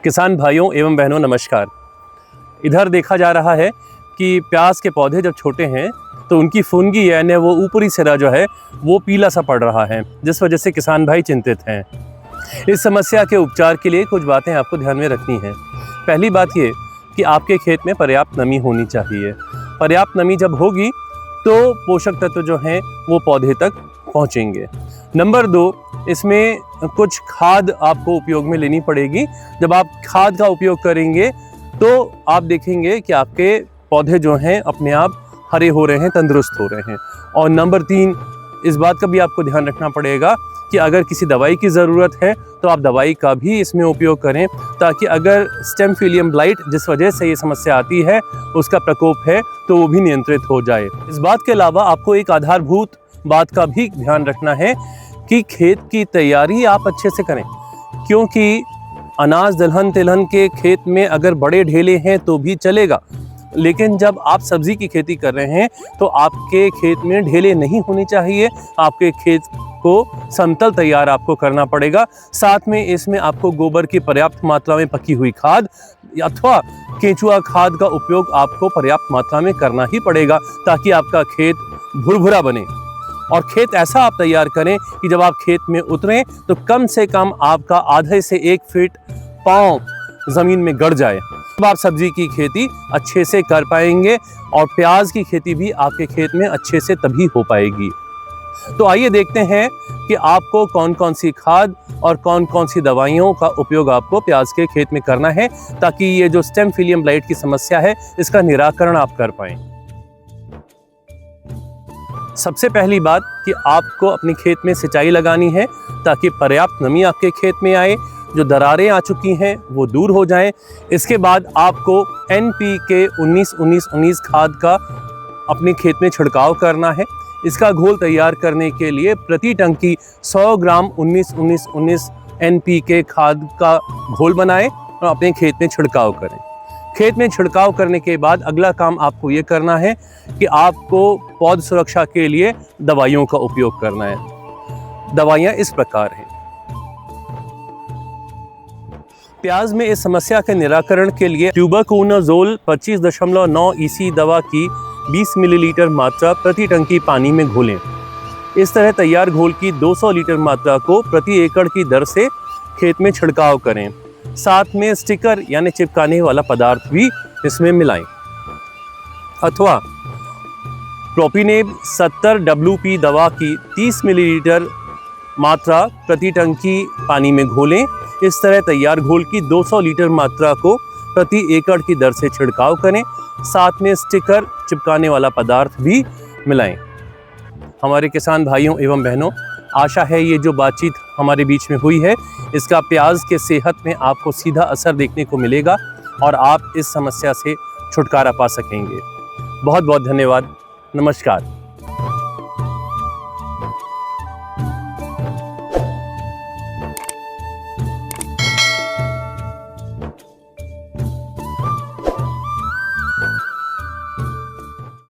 किसान भाइयों एवं बहनों नमस्कार। इधर देखा जा रहा है कि प्याज के पौधे जब छोटे हैं तो उनकी फुनगी यानी वो ऊपरी सिरा जो है वो पीला सा पड़ रहा है, जिस वजह से किसान भाई चिंतित हैं। इस समस्या के उपचार के लिए कुछ बातें आपको ध्यान में रखनी हैं। पहली बात ये कि आपके खेत में पर्याप्त नमी होनी चाहिए। पर्याप्त नमी जब होगी तो पोषक तत्व जो हैं वो पौधे तक पहुँचेंगे। नंबर 2, इसमें कुछ खाद आपको उपयोग में लेनी पड़ेगी। जब आप खाद का उपयोग करेंगे तो आप देखेंगे कि आपके पौधे जो हैं अपने आप हरे हो रहे हैं, तंदुरुस्त हो रहे हैं। और नंबर 3, इस बात का भी आपको ध्यान रखना पड़ेगा कि अगर किसी दवाई की ज़रूरत है तो आप दवाई का भी इसमें उपयोग करें, ताकि अगर स्टेम फिलियम ब्लाइट जिस वजह से ये समस्या आती है उसका प्रकोप है तो वो भी नियंत्रित हो जाए। इस बात के अलावा आपको एक आधारभूत बात का भी ध्यान रखना है कि खेत की तैयारी आप अच्छे से करें, क्योंकि अनाज दलहन तिलहन के खेत में अगर बड़े ढेले हैं तो भी चलेगा, लेकिन जब आप सब्जी की खेती कर रहे हैं तो आपके खेत में ढेले नहीं होने चाहिए। आपके खेत को समतल तैयार आपको करना पड़ेगा। साथ में इसमें आपको गोबर की पर्याप्त मात्रा में पकी हुई खाद अथवा केंचुआ खाद का उपयोग आपको पर्याप्त मात्रा में करना ही पड़ेगा, ताकि आपका खेत भुरभुरा बने। और खेत ऐसा आप तैयार करें कि जब आप खेत में उतरें तो कम से कम आपका आधे से 1 फीट पाँव ज़मीन में गड़ जाए। तब आप सब्जी की खेती अच्छे से कर पाएंगे और प्याज की खेती भी आपके खेत में अच्छे से तभी हो पाएगी। तो आइए देखते हैं कि आपको कौन कौन सी खाद और कौन कौन सी दवाइयों का उपयोग आपको प्याज के खेत में करना है, ताकि ये जो स्टेम फिलियम ब्लाइट की समस्या है इसका निराकरण आप कर पाएं। सबसे पहली बात कि आपको अपने खेत में सिंचाई लगानी है, ताकि पर्याप्त नमी आपके खेत में आए, जो दरारें आ चुकी हैं वो दूर हो जाएं। इसके बाद आपको NPK 19-19-19 खाद का अपने खेत में छिड़काव करना है। इसका घोल तैयार करने के लिए प्रति टंकी 100 ग्राम 19-19-19 NPK खाद का घोल बनाएं और अपने खेत में छिड़काव करें। खेत में छिड़काव करने के बाद अगला काम आपको ये करना है कि आपको पौध सुरक्षा के लिए दवाइयों का उपयोग करना है। दवाइयाँ इस प्रकार हैं। प्याज में इस समस्या के निराकरण के लिए ट्यूबरकुलोनाज़ोल 25.9 EC दवा की 20 मिलीलीटर मात्रा प्रति टंकी पानी में घोलें। इस तरह तैयार घोल की 200 लीटर मात्रा को प्रति एकड़ की दर से खेत में छिड़काव करें। साथ में स्टिकर यानी चिपकाने वाला पदार्थ भी इसमें मिलाएं, अथवा प्रोपिनेब 70 WP दवा की 30 मिलीलीटर मात्रा प्रति टंकी पानी में घोलें। इस तरह तैयार घोल की 200 लीटर मात्रा को प्रति एकड़ की दर से छिड़काव करें। साथ में स्टिकर चिपकाने वाला पदार्थ भी मिलाएं। हमारे किसान भाइयों एवं बहनों, आशा है ये जो बातचीत हमारे बीच में हुई है इसका प्याज के सेहत में आपको सीधा असर देखने को मिलेगा और आप इस समस्या से छुटकारा पा सकेंगे। बहुत बहुत धन्यवाद। नमस्कार।